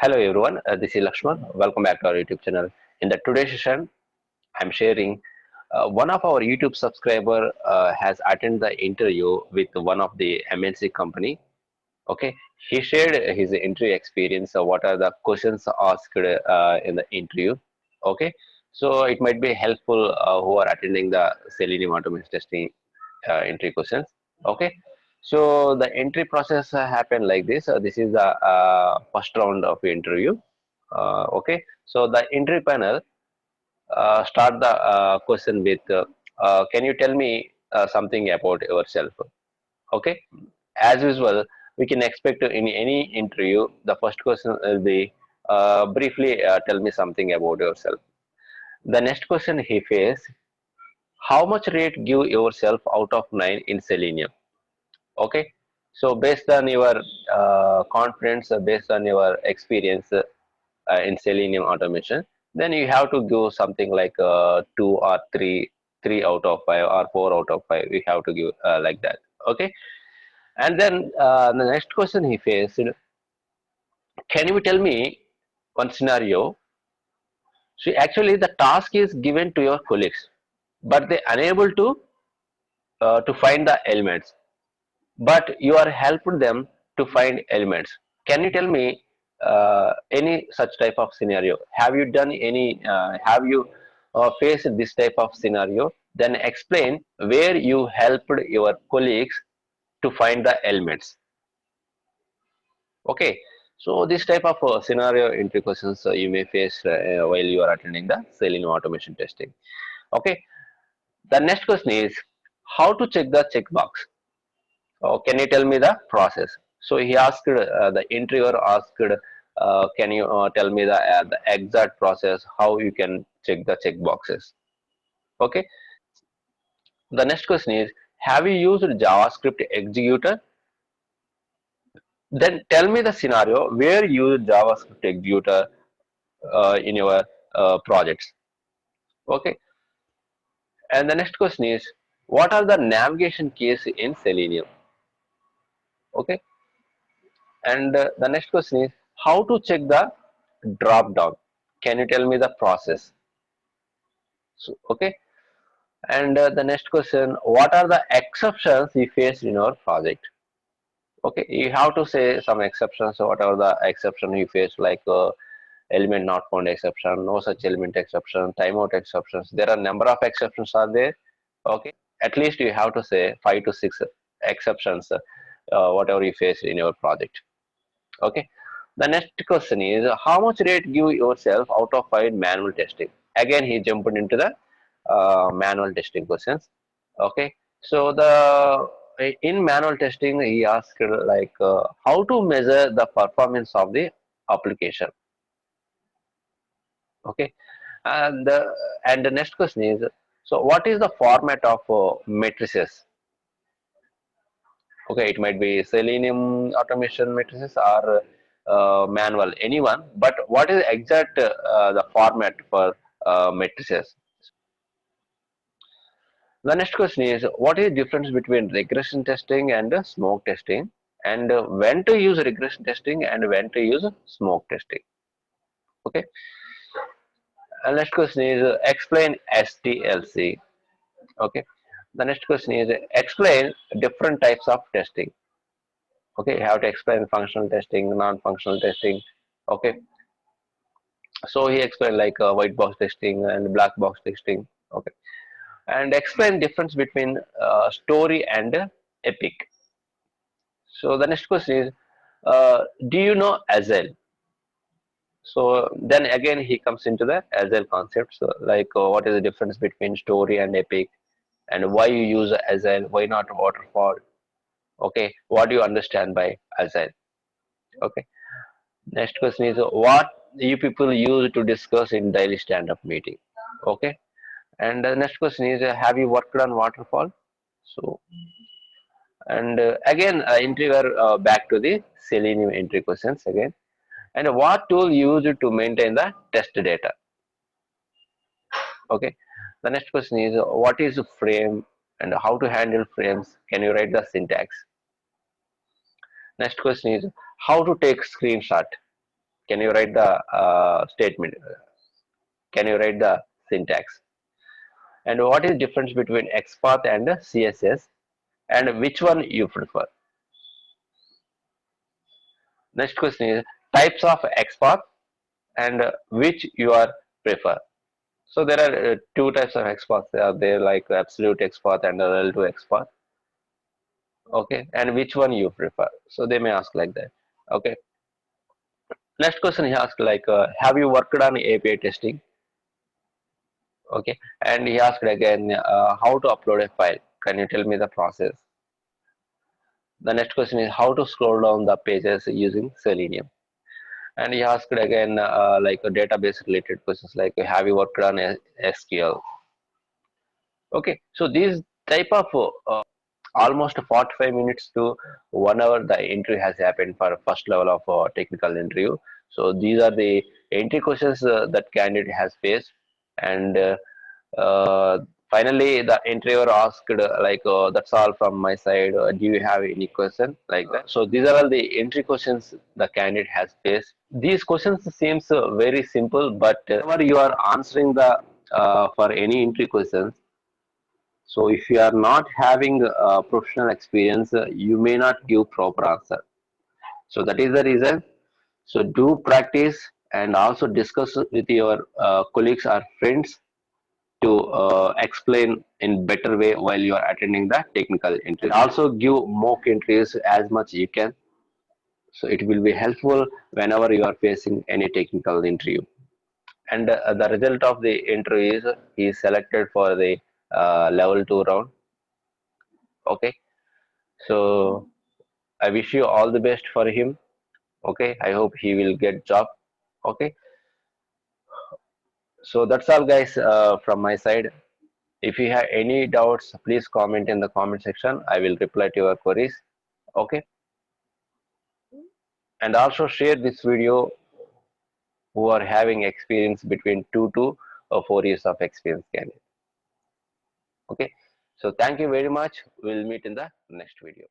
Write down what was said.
Hello everyone, this is Lakshman. Welcome back to our YouTube channel. In the today's session, I'm sharing one of our YouTube subscriber has attended the interview with one of the MNC company. Okay, he shared his interview experience. What are the questions asked in the interview? Okay, so it might be helpful who are attending the Selenium automation testing entry questions. Okay, so the entry process happened like this. This is the first round of interview. Okay, so the entry panel start the question with can you tell me something about yourself? Okay, as usual, we can expect in any interview the first question will be briefly tell me something about yourself. The next question he faced, how much rate give yourself out of 9 in Selenium? Okay, so based on your confidence, based on your experience in Selenium automation, then you have to give something like 2 or 3 out of 5 or 4 out of 5. You have to give like that. Okay, and then the next question he faced, can you tell me one scenario? So actually the task is given to your colleagues, but they unable to find the elements, but you are helping them to find elements. Can you tell me any such type of scenario? Have you done any, have you faced this type of scenario? Then explain where you helped your colleagues to find the elements. Okay, so this type of scenario entry questions you may face while you are attending the Selenium automation testing. Okay, the next question is how to check the checkbox. Oh, can you tell me the process? So he asked, the interviewer asked, can you tell me the exact process how you can check the check boxes? Okay. The next question is, have you used JavaScript executor? Then tell me the scenario where you use JavaScript executor in your projects. Okay. And the next question is, what are the navigation keys in Selenium? Okay. And the next question is how to check the drop down. Can you tell me the process? So, okay. And the next question, what are the exceptions you faced in your project? Okay, you have to say some exceptions. So whatever the exception you face, like element not found exception, no such element exception, timeout exceptions. There are number of exceptions are there. Okay, at least you have to say 5 to 6 exceptions, whatever you face in your project. Okay. The next question is how much rate give yourself out of 5 manual testing? Again, he jumped into the manual testing questions. Okay. So the in manual testing, he asked like how to measure the performance of the application. Okay. And and the next question is, so what is the format of matrices? Okay, it might be Selenium automation matrices or manual, anyone. But what is exact the format for matrices? The next question is, what is the difference between regression testing and smoke testing, and when to use regression testing and when to use smoke testing? Okay. And next question is, explain SDLC. Okay. The next question is, explain different types of testing. Okay, you have to explain functional testing, non-functional testing. Okay, so he explained like white box testing and black box testing. Okay, and explain difference between story and epic. So the next question is, do you know Agile? So then again he comes into the Agile concept. So like what is the difference between story and epic, and why you use Agile? Why not waterfall? Okay, what do you understand by Agile? Okay. Next question is what you people use to discuss in daily stand-up meeting. Okay. And the next question is have you worked on waterfall? So and again interviewer back to the Selenium entry questions again. And what tool used to maintain the test data? Okay. The next question is what is a frame and how to handle frames? Can you write the syntax? Next question is how to take screenshot? Can you write the statement? Can you write the syntax? And what is difference between XPath and CSS, and which one you prefer? Next question is types of XPath and which you are prefer. So there are two types of XPath. They are there, like absolute XPath and relative XPath. Okay, and which one you prefer? So they may ask like that. Okay. Next question he asked like, have you worked on API testing? Okay, and he asked again, how to upload a file? Can you tell me the process? The next question is how to scroll down the pages using Selenium. And he asked again like a database related questions like have you worked on SQL? Okay, so these type of almost 45 minutes to 1 hour the interview has happened for first level of technical interview. So these are the entry questions that candidate has faced, and uh, finally the interviewer asked like that's all from my side, do you have any question like that. So these are all the entry questions the candidate has faced. These questions seems very simple, but whenever you are answering the for any entry questions, so if you are not having professional experience, you may not give proper answer. So that is the reason. So do practice and also discuss with your colleagues or friends to explain in better way while you are attending the technical interview. Also give mock interviews as much you can. So it will be helpful whenever you are facing any technical interview. And the result of the interview is he is selected for the level 2 round. Okay. So I wish you all the best for him. Okay, I hope he will get job. Okay, so that's all, guys, from my side. If you have any doubts, please comment in the comment section. I will reply to your queries. Okay, and also share this video who are having experience between 2 to 4 years of experience candidate. Okay, so thank you very much. We'll meet in the next video.